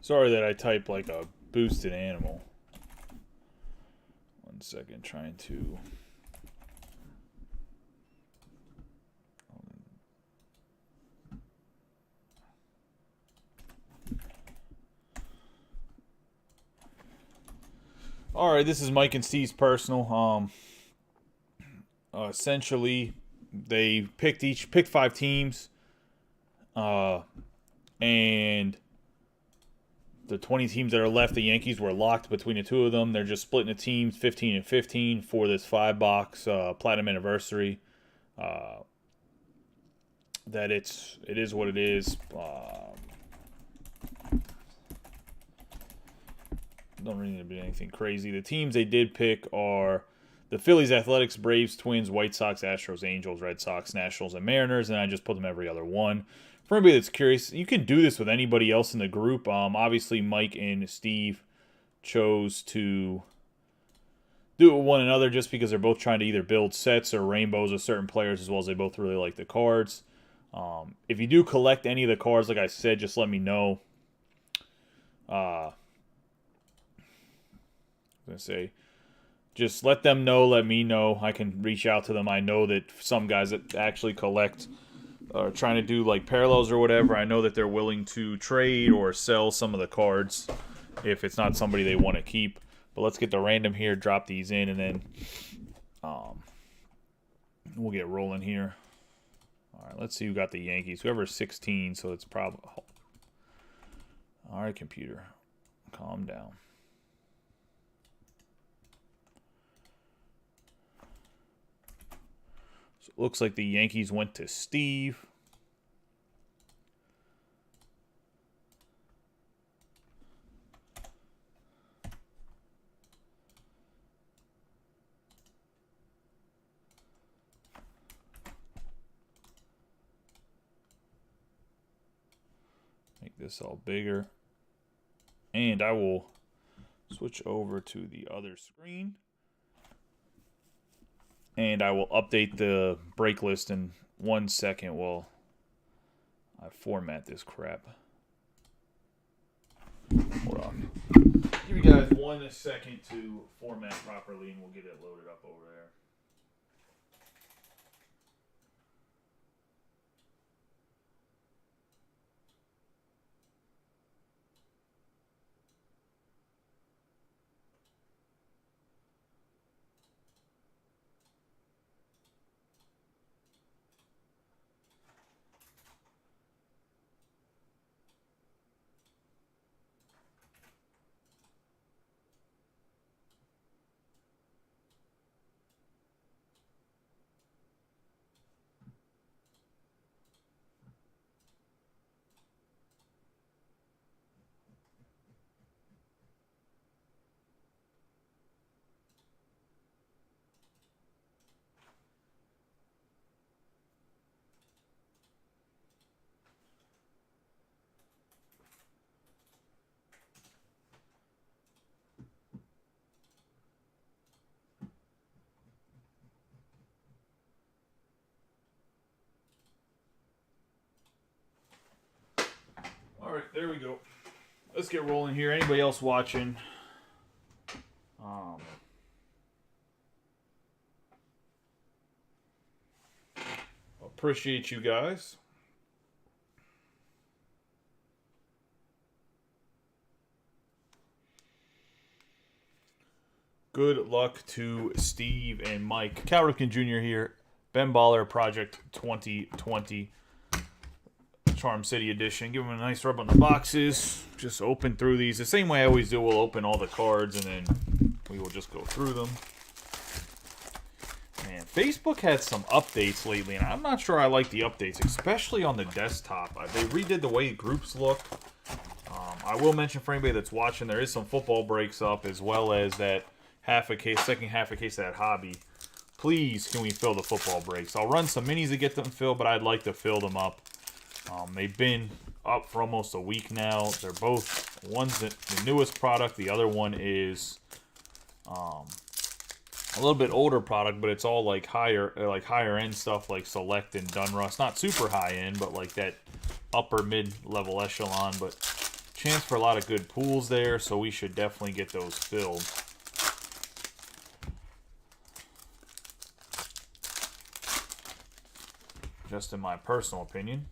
Sorry that I typed like a boosted animal. 1 second, trying to. All right, this is Mike and Steve's personal. Essentially, they picked 5 teams, and the 20 teams that are left, the Yankees were locked between the two of them. They're just splitting the teams 15 and 15 for this 5-box platinum anniversary. That it is what it is. Don't really need to be anything crazy. The teams they did pick are the Phillies, Athletics, Braves, Twins, White Sox, Astros, Angels, Red Sox, Nationals, and Mariners, and I just put them every other one. For anybody that's curious, you can do this with anybody else in the group. Obviously, Mike and Steve chose to do it with one another just because they're both trying to either build sets or rainbows of certain players, as well as they both really like the cards. If you do collect any of the cards, like I said, just let me know. I was going to say, just let them know, let me know. I can reach out to them. I know that some guys that actually collect are trying to do like parallels or whatever. I know that they're willing to trade or sell some of the cards if it's not somebody they want to keep. But let's get the random here, drop these in, and then we'll get rolling here. All right, let's see who got the Yankees. Whoever's 16, so it's probably... All right, computer, calm down. So it looks like the Yankees went to Steve. Make this all bigger. And I will switch over to the other screen. And I will update the break list in 1 second while I format this crap. Hold on. Give you guys 1 second to format properly and we'll get it loaded up over there. All right, there we go. Let's get rolling here. Anybody else watching? Appreciate you guys. Good luck to Steve and Mike. Cal Ripken Jr. here. Ben Baller Project 2020. Charm City Edition. Give them a nice rub on the boxes. Just open through these. The same way I always do. We'll open all the cards and then we will just go through them. Man, Facebook had some updates lately, and I'm not sure I like the updates, especially on the desktop. They redid the way groups look. I will mention for anybody that's watching, there is some football breaks up, as well as that second half a case of that hobby. Please, can we fill the football breaks? I'll run some minis to get them filled, but I'd like to fill them up. They've been up for almost a week now. They're both, one's the newest product, the other one is a little bit older product, but it's all like higher end stuff like Select and Dunrust. Not super high end, but like that upper mid level echelon. But chance for a lot of good pools there, so we should definitely get those filled. Just in my personal opinion.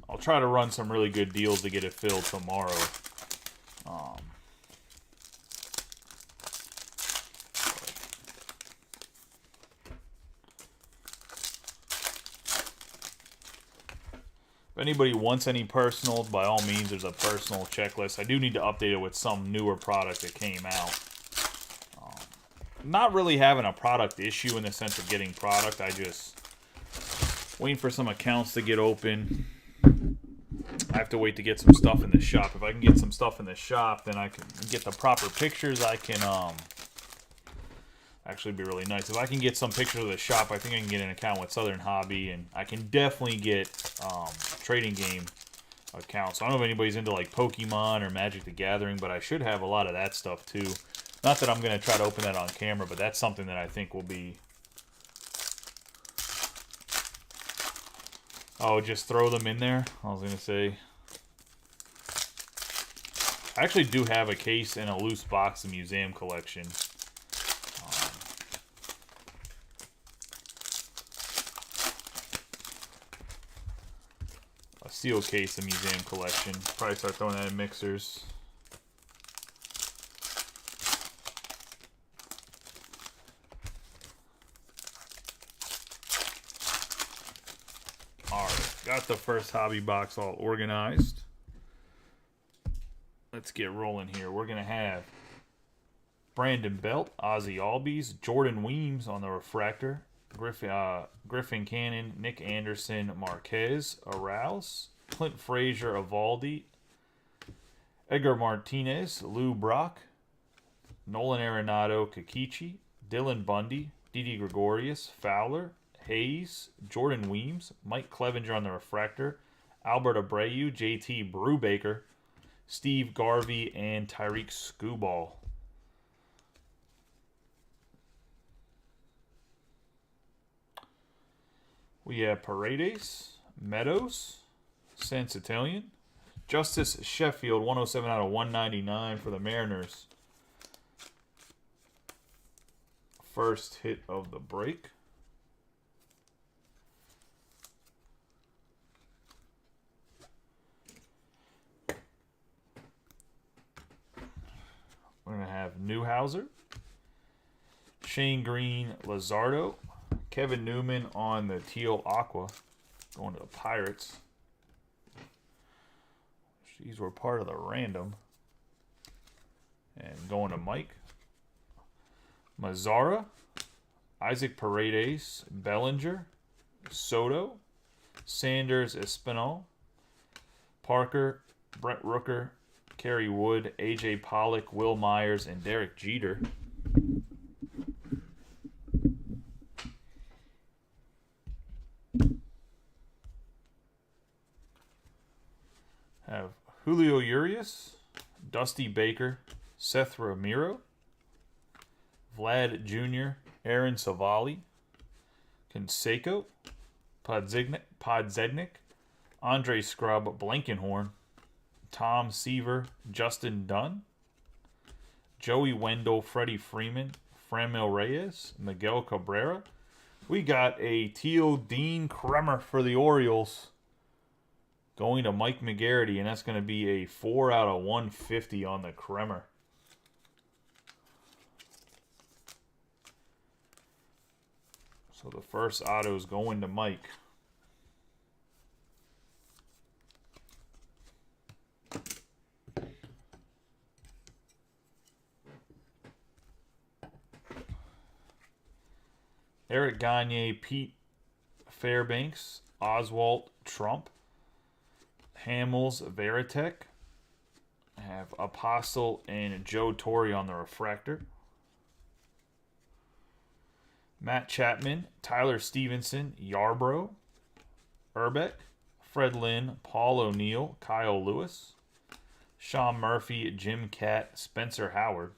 I'll try to run some really good deals to get it filled tomorrow. If anybody wants any personals, by all means, there's a personal checklist. I do need to update it with some newer product that came out. Not really having a product issue in the sense of getting product. I just waiting for some accounts to get open. I have to wait to get some stuff in the shop. If I can get some stuff in the shop, then I can get the proper pictures. I can actually be really nice. If I can get some pictures of the shop, I think I can get an account with Southern Hobby, and I can definitely get trading game accounts. I don't know if anybody's into like Pokemon or Magic the Gathering, but I should have a lot of that stuff too. Not that I'm going to try to open that on camera, but that's something that I think will be... Oh, just throw them in there? I was going to say... I actually do have a case and a loose box of museum collection. A seal case of museum collection. Probably start throwing that in mixers. Got the first hobby box all organized. Let's get rolling here. We're going to have Brandon Belt, Ozzie Albies, Jordan Weems on the refractor, Griffin Cannon, Nick Anderson, Marquez, Arouse, Clint Frazier, Evaldi, Edgar Martinez, Lou Brock, Nolan Arenado, Kikichi, Dylan Bundy, Didi Gregorius, Fowler, Hayes, Jordan Weems, Mike Clevenger on the refractor, Albert Abreu, JT Brubaker, Steve Garvey, and Tyreek Skubal. We have Paredes, Meadows, Sensitalian, Justice Sheffield, 107 out of 199 for the Mariners. First hit of the break. We're going to have Newhouser, Shane Green, Lazardo, Kevin Newman on the Teal Aqua, going to the Pirates. These were part of the random. And going to Mike. Mazzara, Isaac Paredes, Bellinger, Soto, Sanders Espinal, Parker, Brent Rooker, Kerry Wood, A.J. Pollock, Will Myers, and Derek Jeter. Have Julio Urias, Dusty Baker, Seth Ramiro, Vlad Jr., Aaron Savali, Canseco, Podzednik, Andre Scrub, Blankenhorn, Tom Seaver, Justin Dunn, Joey Wendell, Freddie Freeman, Framil Reyes, Miguel Cabrera. We got a Teal Dean Kremer for the Orioles going to Mike McGarity, and that's going to be a 4 out of 150 on the Kremer. So the first auto is going to Mike. Eric Gagne, Pete Fairbanks, Oswalt Trump, Hamels Veritek. I have Apostle and Joe Torre on the refractor. Matt Chapman, Tyler Stevenson, Yarbrough, Urbeck, Fred Lynn, Paul O'Neill, Kyle Lewis, Sean Murphy, Jim Catt, Spencer Howard,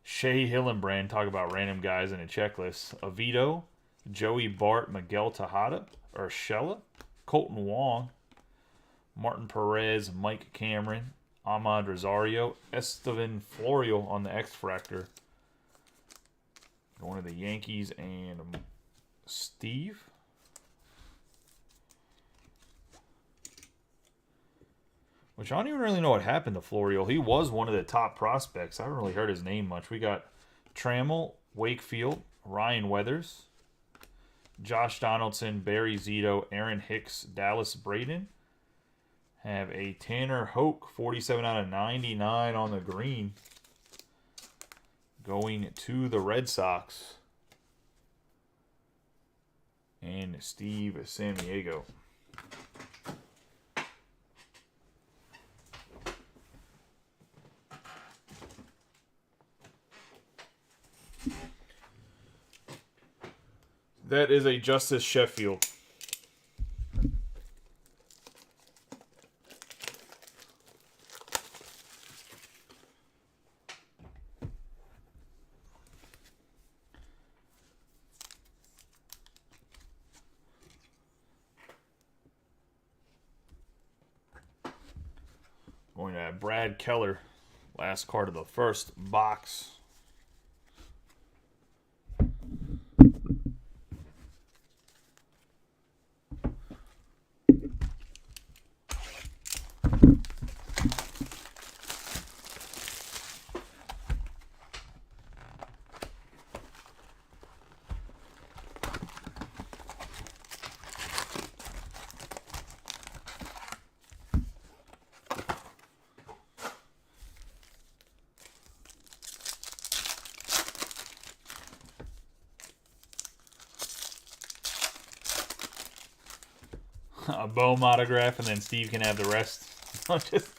Shea Hillenbrand, talk about random guys in a checklist, Avito, Joey Bart, Miguel Tejada, Urshela, Colton Wong, Martin Perez, Mike Cameron, Ahmad Rosario, Estevan Florial on the X-Fractor. Going to the Yankees and Steve. Which I don't even really know what happened to Florial. He was one of the top prospects. I haven't really heard his name much. We got Trammell, Wakefield, Ryan Weathers, Josh Donaldson, Barry Zito, Aaron Hicks, Dallas Braden. Have a Tanner Hoke, 47 out of 99 on the green. Going to the Red Sox. And Steve Samaniego. That is a Justice Sheffield. Going to have Brad Keller. Last card of the first box. A Bohm autograph, and then Steve can have the rest. Just...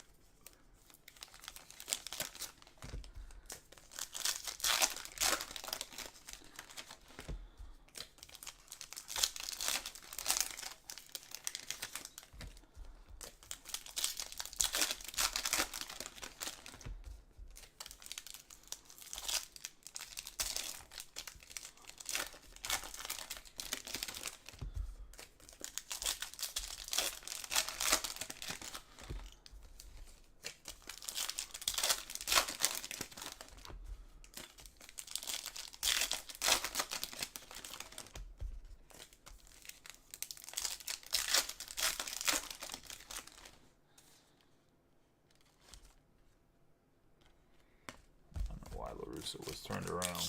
It was turned around.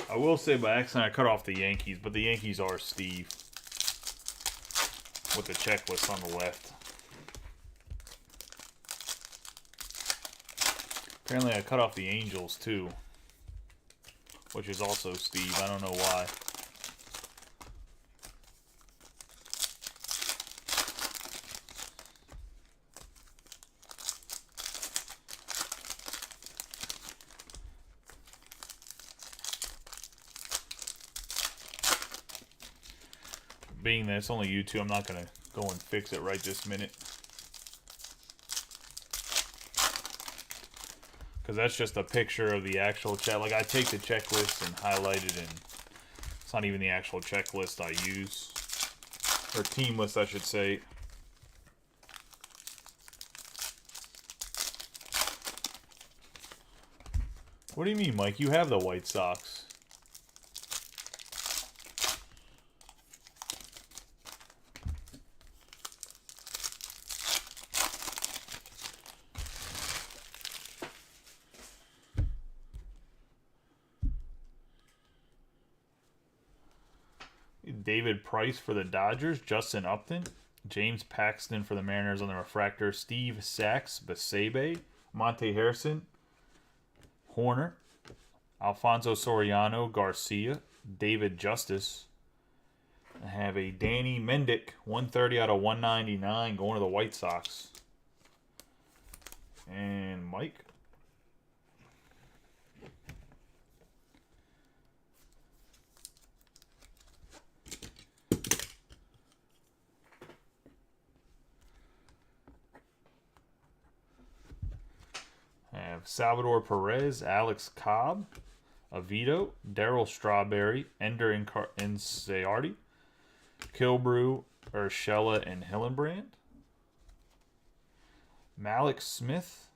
I will say by accident I cut off the Yankees, but the Yankees are Steve with the checklist on the left. Apparently I cut off the Angels too, which is also Steve. I don't know why. Being that it's only you two, I'm not going to go and fix it right this minute. Because that's just a picture of the actual check. Like, I take the checklist and highlight it, and it's not even the actual checklist I use. Or team list, I should say. What do you mean, Mike? You have the White Sox. David Price for the Dodgers, Justin Upton, James Paxton for the Mariners on the refractor, Steve Sachs, Basebe, Monte Harrison, Horner, Alfonso Soriano, Garcia, David Justice. I have a Danny Mendick, 130 out of 199, going to the White Sox. And Mike. I have Salvador Perez, Alex Cobb, Avito, Darryl Strawberry, Ender Inciardi, Kilbrew, Urshela, and Hillenbrand. Malik Smith,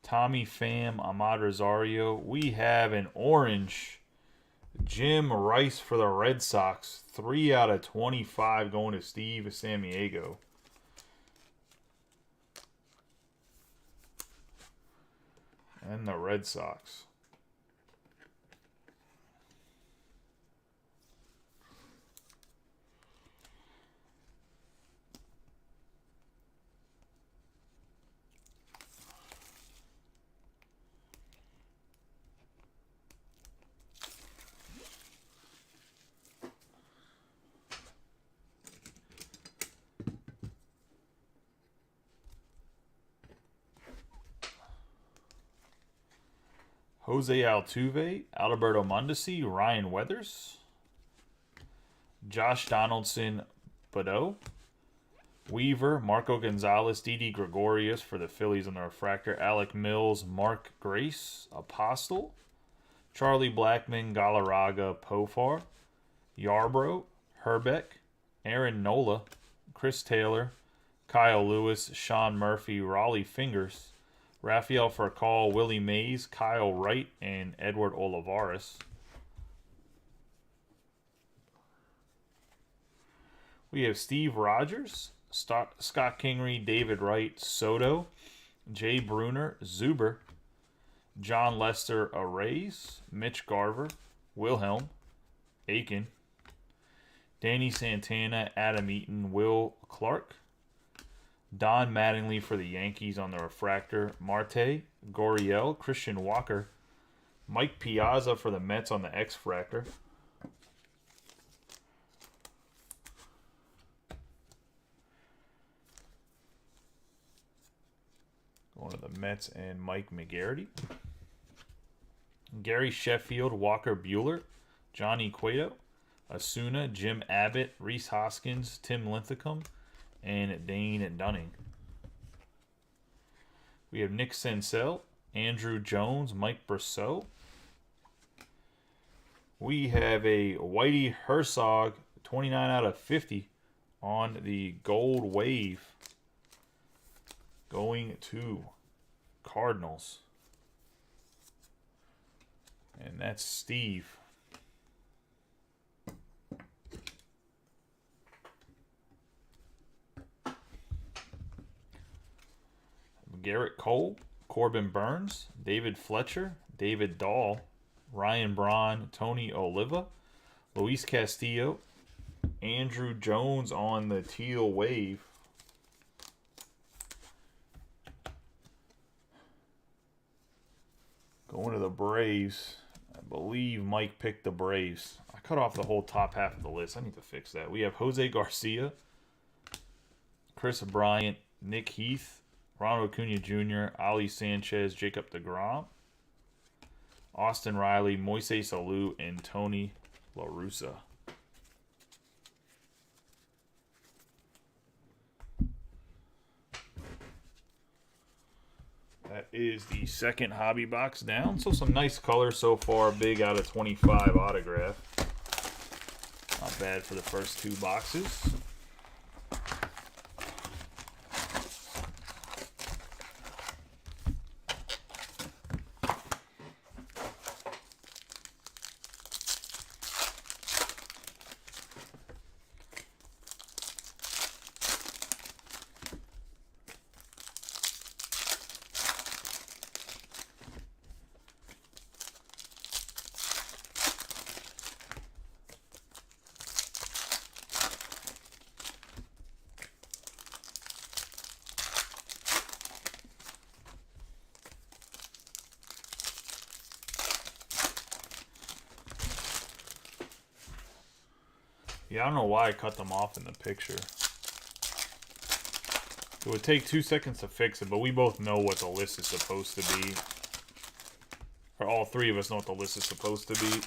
Tommy Pham, Ahmad Rosario. We have an orange Jim Rice for the Red Sox. 3 out of 25 going to Steve Sammiego. And the Red Sox. Jose Altuve, Alberto Mondesi, Ryan Weathers, Josh Donaldson, Badeau, Weaver, Marco Gonzalez, Didi Gregorius for the Phillies on the refractor, Alec Mills, Mark Grace, Apostle, Charlie Blackmon, Galarraga, Pofar, Yarbrough, Herbeck, Aaron Nola, Chris Taylor, Kyle Lewis, Sean Murphy, Raleigh Fingers, Rafael Furcal, Willie Mays, Kyle Wright, and Edward Olivares. We have Steve Rogers, Scott Kingery, David Wright, Soto, Jay Bruner, Zuber, John Lester Arrays, Mitch Garver, Wilhelm, Aiken, Danny Santana, Adam Eaton, Will Clark, Don Mattingly for the Yankees on the refractor, Marte, Goriel, Christian Walker, Mike Piazza for the Mets on the X-Fractor. Going to the Mets and Mike McGarity. Gary Sheffield, Walker Buehler, Johnny Cueto, Asuna, Jim Abbott, Reese Hoskins, Tim Linthicum, and Dane Dunning. We have Nick Senzel, Andrew Jones, Mike Brosseau. We have a Whitey Herzog, 29 out of 50 on the Gold Wave. Going to Cardinals. And that's Steve. Garrett Cole, Corbin Burns, David Fletcher, David Dahl, Ryan Braun, Tony Oliva, Luis Castillo, Andrew Jones on the Teal Wave. Going to the Braves. I believe Mike picked the Braves. I cut off the whole top half of the list. I need to fix that. We have Jose Garcia, Chris Bryant, Nick Heath, Ronald Acuna Jr., Ali Sanchez, Jacob deGrom, Austin Riley, Moises Alou, and Tony La Russa. That is the second hobby box down. So some nice colors so far. Big out of 25 autograph. Not bad for the first two boxes. Yeah, I don't know why I cut them off in the picture. It would take 2 seconds to fix it, but we both know what the list is supposed to be. Or all three of us know what the list is supposed to be.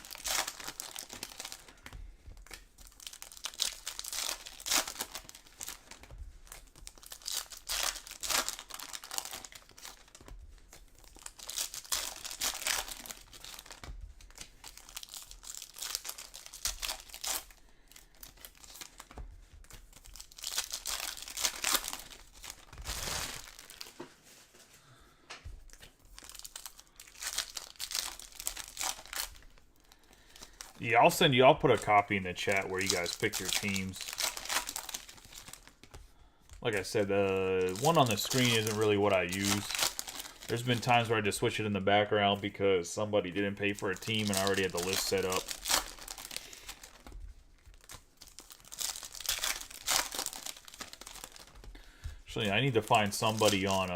Yeah, I'll send you. I'll put a copy in the chat where you guys pick your teams. Like I said, the one on the screen isn't really what I use. There's been times where I just switch it in the background because somebody didn't pay for a team and I already had the list set up. Actually, I need to find somebody on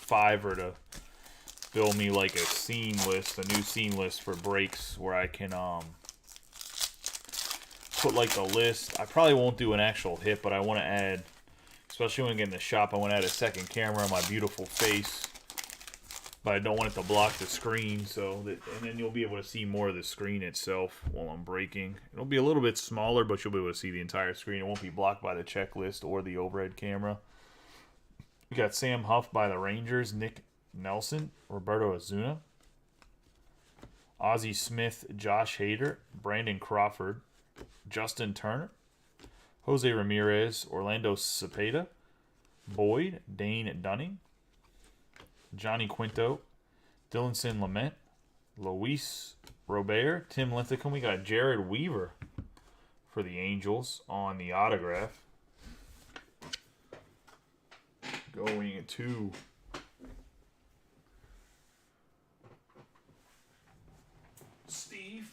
Fiverr to build me like a scene list, a new scene list for breaks where I can put like the list. I probably won't do an actual hit, but I want to add, especially when I get in the shop, I want to add a second camera on my beautiful face. But I don't want it to block the screen, so that, and then you'll be able to see more of the screen itself while I'm breaking. It'll be a little bit smaller, but you'll be able to see the entire screen. It won't be blocked by the checklist or the overhead camera. We got Sam Huff by the Rangers, Nick Nelson, Roberto Ozuna, Ozzie Smith, Josh Hader, Brandon Crawford, Justin Turner, Jose Ramirez, Orlando Cepeda, Boyd, Dane Dunning, Johnny Quinto, Dillinson Lament, Luis Robert, Tim Linthicum. We got Jared Weaver for the Angels on the autograph. Going to Steve.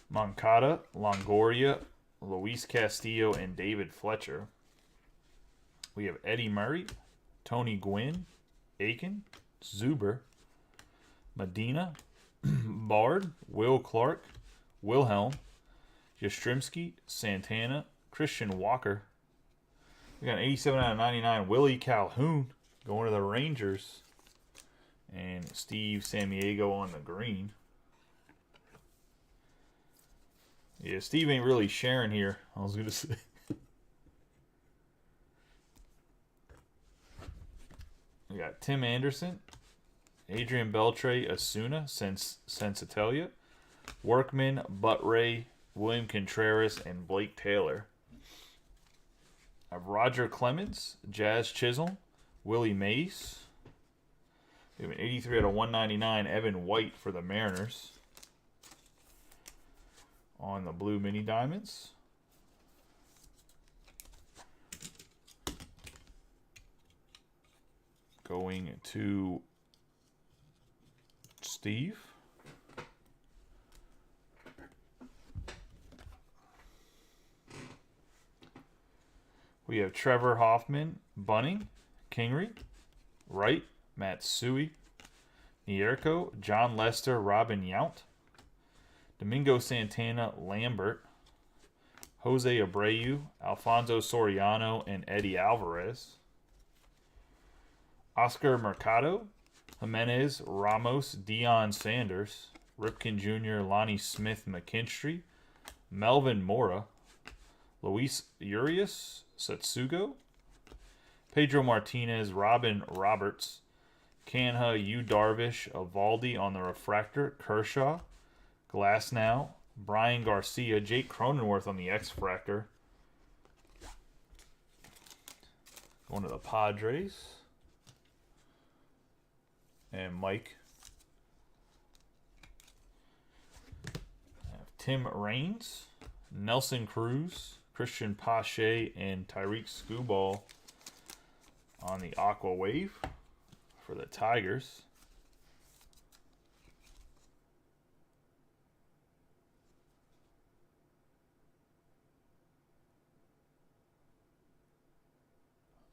Moncada, Longoria, Luis Castillo, and David Fletcher. We have Eddie Murray, Tony Gwynn, Aiken, Zuber, Medina, Bard, Will Clark, Wilhelm, Yastrzemski, Santana, Christian Walker. We got an 87 out of 99, Willie Calhoun going to the Rangers. And Steve Sammiego on the green. Yeah, Steve ain't really sharing here, I was going to say. We got Tim Anderson, Adrian Beltre, Asuna, Sensatelia, Workman, Buttray, William Contreras, and Blake Taylor. I have Roger Clemens, Jazz Chisholm, Willie Mace. We have an 83 out of 199, Evan White for the Mariners. On the blue mini diamonds. Going to Steve. We have Trevor Hoffman, Bunning, Kingery, Wright, Matsui, Nierko, John Lester, Robin Yount, Domingo Santana, Lambert, Jose Abreu, Alfonso Soriano, and Eddie Alvarez. Oscar Mercado, Jimenez, Ramos, Deion Sanders, Ripken Jr., Lonnie Smith McKinstry, Melvin Mora, Luis Urias, Satsugo, Pedro Martinez, Robin Roberts, Canha, Yu Darvish, Evaldi on the refractor, Kershaw, Glasnow, Brian Garcia, Jake Cronenworth on the X-Fractor. Going to the Padres. And Mike. Tim Raines, Nelson Cruz, Christian Pache, and Tyreek Skubal on the Aqua Wave for the Tigers.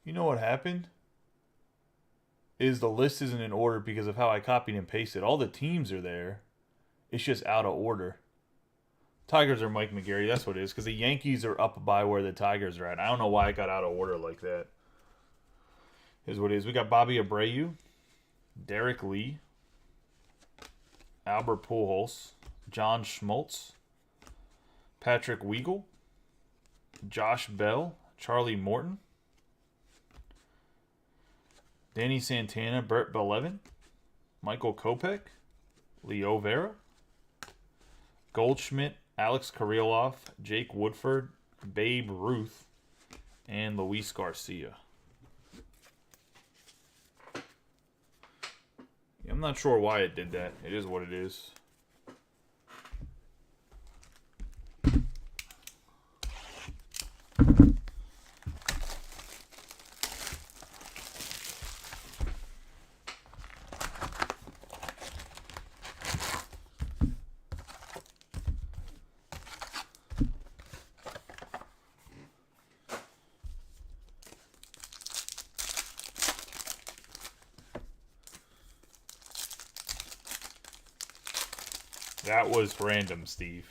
You know what happened? Is the list isn't in order because of how I copied and pasted. All the teams are there. It's just out of order. Tigers are Mike McGarry. That's what it is. Because the Yankees are up by where the Tigers are at. I don't know why it got out of order like that. Is what it is. We got Bobby Abreu, Derek Lee, Albert Pujols, John Schmaltz, Patrick Weigel, Josh Bell, Charlie Morton, Danny Santana, Bert Belevin, Michael Kopech, Leo Vera, Goldschmidt, Alex Kirilloff, Jake Woodford, Babe Ruth, and Luis Garcia. I'm not sure why it did that. It is what it is. That was random, Steve.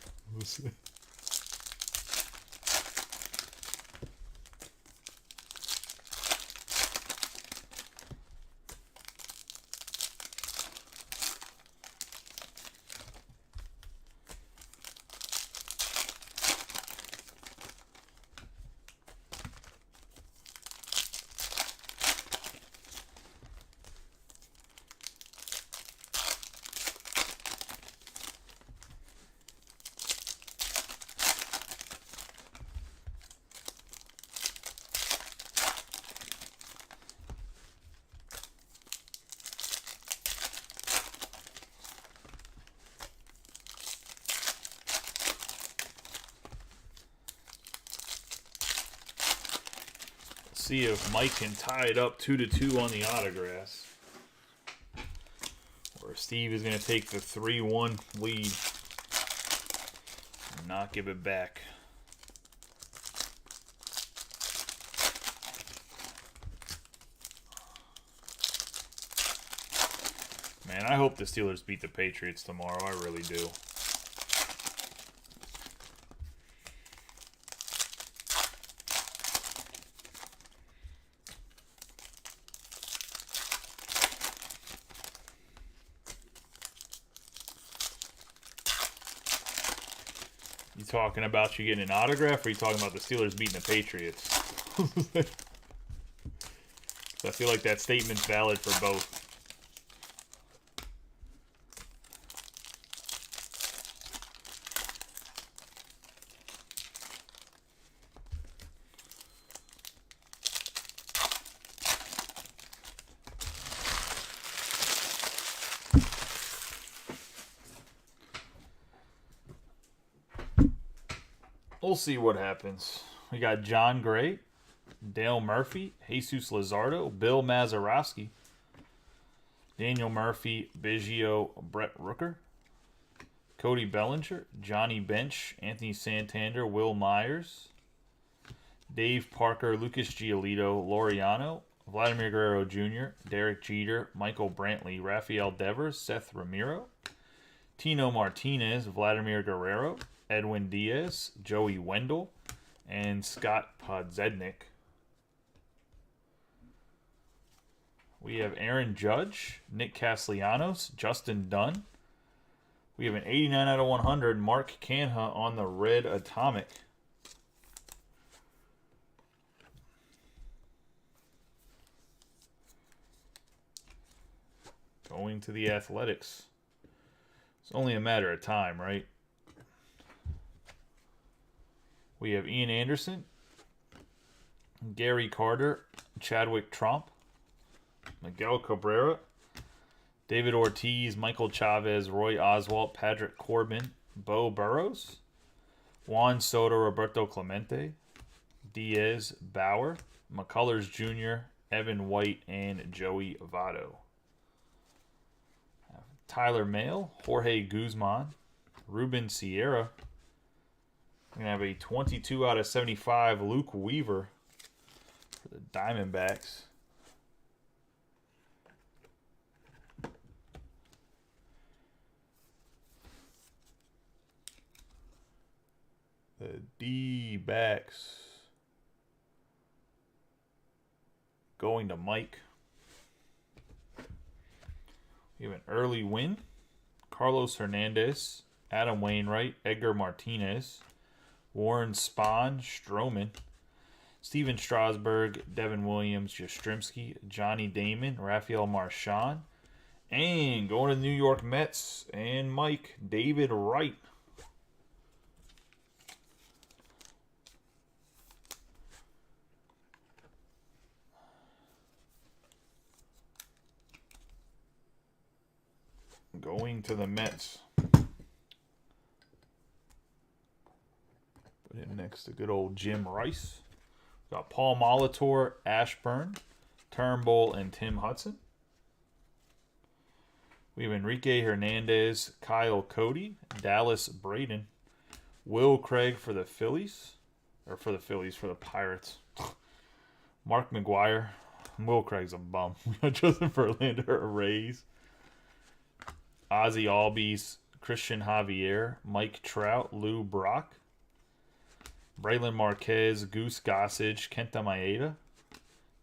See if Mike can tie it up 2-2 on the autographs. Or Steve is going to take the 3-1 lead and not give it back. Man, I hope the Steelers beat the Patriots tomorrow. I really do. You talking about you getting an autograph, or are you talking about the Steelers beating the Patriots? I feel like that statement's valid for both. We'll see what happens. We got John Gray, Dale Murphy, Jesus Luzardo, Bill Mazeroski, Daniel Murphy, Biggio, Brett Rooker, Cody Bellinger, Johnny Bench, Anthony Santander, Will Myers, Dave Parker, Lucas Giolito, Laureano, Vladimir Guerrero Jr., Derek Jeter, Michael Brantley, Rafael Devers, Seth Ramiro, Tino Martinez, Vladimir Guerrero, Edwin Diaz, Joey Wendell, and Scott Podzednik. We have Aaron Judge, Nick Castellanos, Justin Dunn. We have an 89 out of 100, Mark Canha on the red atomic. Going to the Athletics. It's only a matter of time, right? We have Ian Anderson, Gary Carter, Chadwick Tromp, Miguel Cabrera, David Ortiz, Michael Chavez, Roy Oswalt, Patrick Corbin, Bo Burrows, Juan Soto, Roberto Clemente, Diaz, Bauer, McCullers Jr., Evan White, and Joey Votto. Tyler Mahle, Jorge Guzman, Ruben Sierra. We're going to have a 22 out of 75 Luke Weaver for the Diamondbacks. The D-backs going to Mike. We have an early win. Carlos Hernandez, Adam Wainwright, Edgar Martinez, Warren Spahn, Stroman. Steven Strasburg, Devin Williams, Yastrzemski, Johnny Damon, Rafael Marchand. And going to the New York Mets and Mike, David Wright. Going to the Mets. Put him next to good old Jim Rice. Got Paul Molitor, Ashburn, Turnbull, and Tim Hudson. We have Enrique Hernandez, Kyle Cody, Dallas Braden, Will Craig for the Phillies. Or for the Phillies, for the Pirates. Mark McGuire. Will Craig's a bum. Justin Verlander, Rays. Ozzy Albies, Christian Javier, Mike Trout, Lou Brock. Braylon Marquez, Goose Gossage, Kenta Maeda.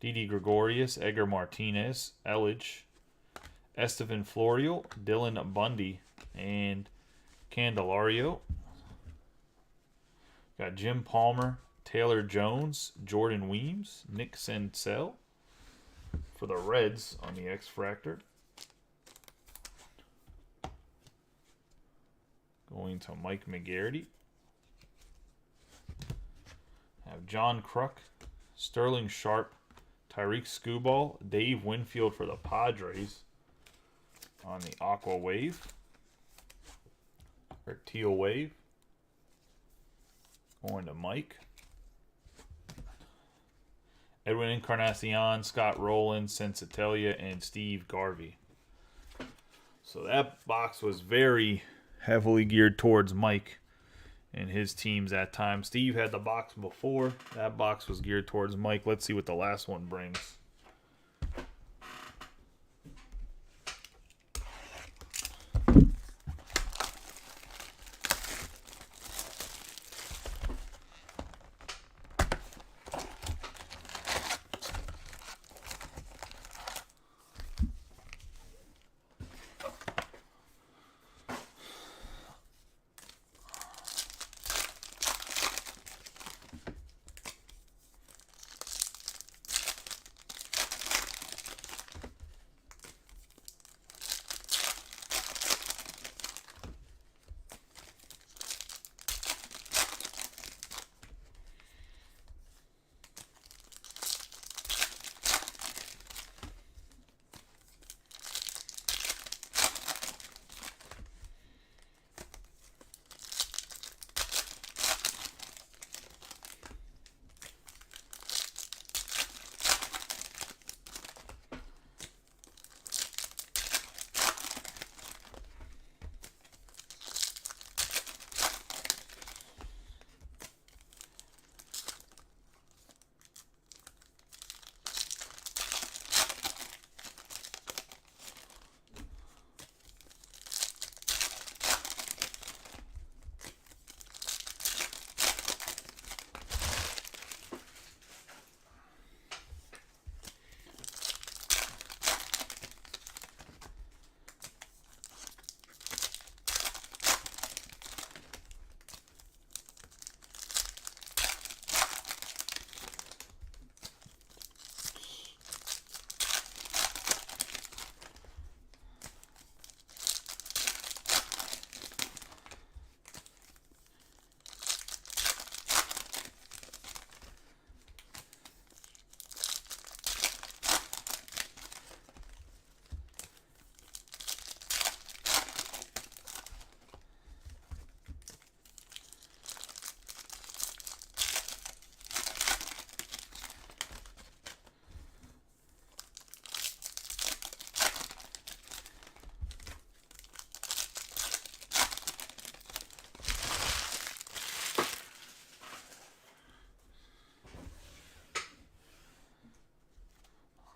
Didi Gregorius, Edgar Martinez, Elledge. Estevan Florial, Dylan Bundy, and Candelario. Got Jim Palmer, Taylor Jones, Jordan Weems, Nick Senzel for the Reds on the X-Fractor. Going to Mike McGarity. Have John Kruk, Sterling Sharp, Tyreek Skubal, Dave Winfield for the Padres on the Aqua Wave. Or Teal Wave. Going to Mike. Edwin Encarnacion, Scott Rowland, Sensatelia, and Steve Garvey. So that box was very heavily geared towards Mike and his teams at times. Steve had the box before. That box was geared towards Mike. Let's see what the last one brings.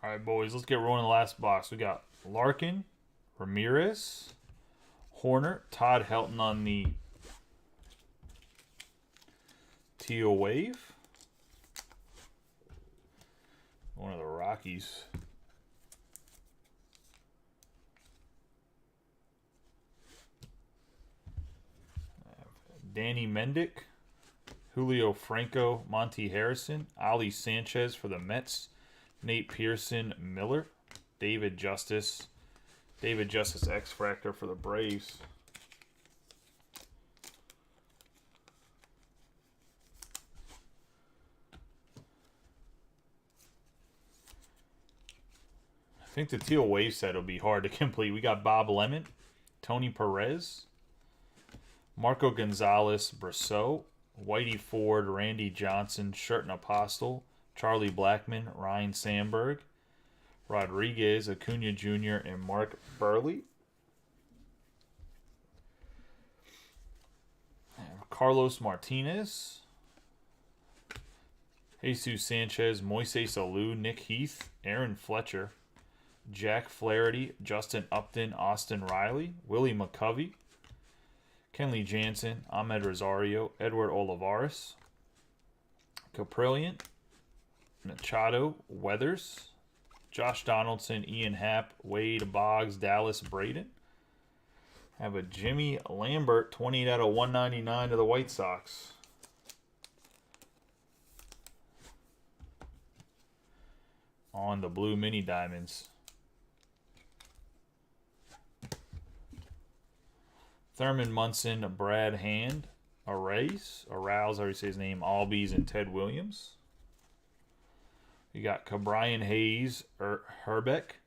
All right, boys, let's get rolling the last box. We got Larkin, Ramirez, Horner, Todd Helton on the Teal Wave. One of the Rockies. Danny Mendick, Julio Franco, Monty Harrison, Ali Sanchez for the Mets, Nate Pearson, Miller, David Justice X-Fractor for the Braves. I think the teal wave set will be hard to complete. We got Bob Lemon, Tony Perez, Marco Gonzalez, Brosseau, Whitey Ford, Randy Johnson, Sherton Apostle, Charlie Blackmon, Ryan Sandberg, Rodriguez, Acuna Jr., and Mark Burley. Carlos Martinez, Jesus Sanchez, Moises Alou, Nick Heath, Aaron Fletcher, Jack Flaherty, Justin Upton, Austin Riley, Willie McCovey, Kenley Jansen, Ahmed Rosario, Edward Olivares, Caprillion, Machado, Weathers, Josh Donaldson, Ian Happ, Wade Boggs, Dallas Braden. Have a Jimmy Lambert, 28 out of 199 to the White Sox. On the blue mini diamonds. Thurman Munson, Brad Hand, Arouse, however you say his name, Albies, and Ted Williams. You got Cabrian Hayes, Herbeck,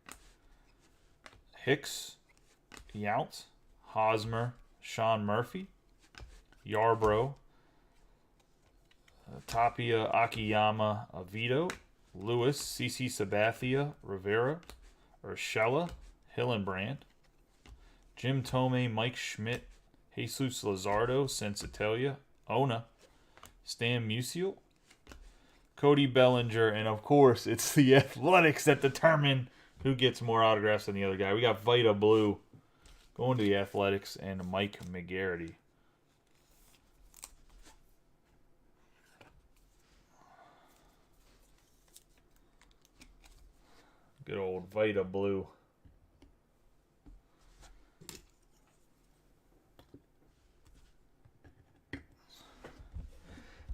Hicks, Yount, Hosmer, Sean Murphy, Yarbrough, Tapia, Akiyama, Avito, Lewis, CC Sabathia, Rivera, Urshela, Hillenbrand, Jim Tomei, Mike Schmidt, Jesus Luzardo, Sensatelia, Ona, Stan Musial, Cody Bellinger, and of course, it's the Athletics that determine who gets more autographs than the other guy. We got Vita Blue going to the Athletics and Mike McGarity. Good old Vita Blue.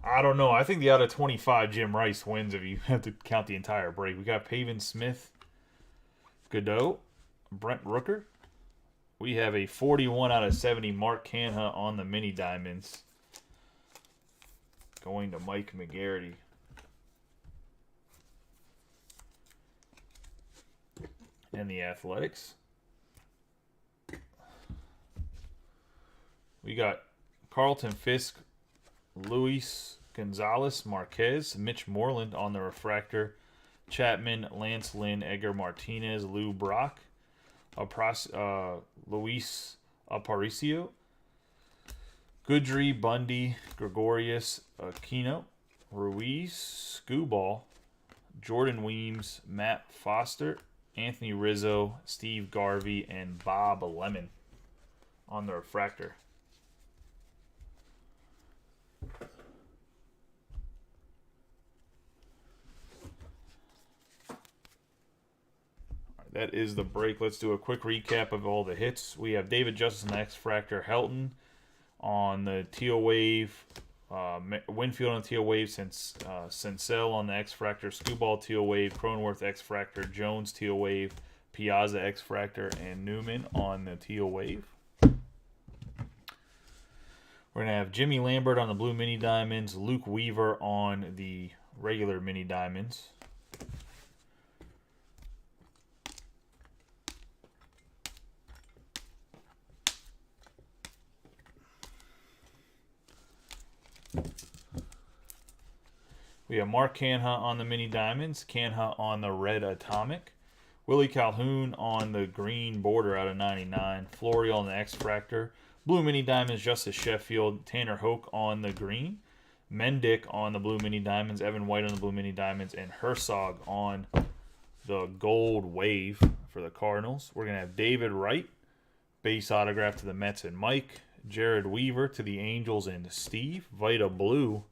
I don't know. I think the out of 25 Jim Rice wins if you have to count the entire break. We got Pavin Smith, Godot, Brent Rooker. We have a 41 out of 70 Mark Canha on the mini diamonds. Going to Mike McGarity. And the Athletics. We got Carlton Fisk, Luis Gonzalez Marquez, Mitch Moreland on the refractor, Chapman, Lance Lynn, Edgar Martinez, Lou Brock, Luis Aparicio, Goodry, Bundy, Gregorius, Aquino, Ruiz, Scooball, Jordan Weems, Matt Foster, Anthony Rizzo, Steve Garvey, and Bob Lemon on the refractor. That is the break. Let's do a quick recap of all the hits. We have David Justice and X-Fractor, Helton on the Teal Wave, Winfield on the Teal Wave, Sincel on the X-Fractor, Scooball Teal Wave, Cronenworth X-Fractor, Jones Teal Wave, Piazza X-Fractor, and Newman on the Teal Wave. We're going to have Jimmy Lambert on the blue mini diamonds, Luke Weaver on the regular mini diamonds. We have Mark Canha on the mini diamonds, Canha on the red atomic, Willie Calhoun on the green border out of 99, Florio on the X-Fractor, blue mini diamonds, Justice Sheffield, Tanner Hoke on the green, Mendick on the blue mini diamonds, Evan White on the blue mini diamonds, and Herzog on the gold wave for the Cardinals. We're going to have David Wright, base autograph to the Mets and Mike, Jared Weaver to the Angels and Steve, Vita Blue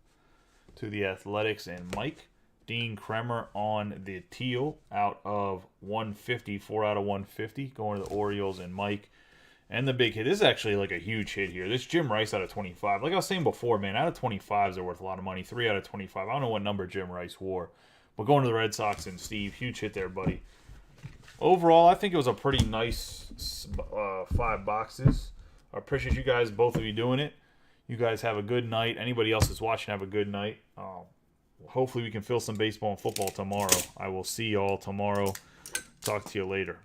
to the Athletics and Mike, Dean Kremer on the teal out of 150, 4 out of 150, going to the Orioles and Mike, And the big hit. This is actually like a huge hit here. This Jim Rice out of 25. Like I was saying before, man, out of 25s are worth a lot of money. 3 out of 25. I don't know what number Jim Rice wore. But going to the Red Sox and Steve, huge hit there, buddy. Overall, I think it was a pretty nice 5 boxes. I appreciate you guys, both of you, doing it. You guys have a good night. Anybody else that's watching, have a good night. Hopefully we can fill some baseball and football tomorrow. I will see y'all tomorrow. Talk to you later.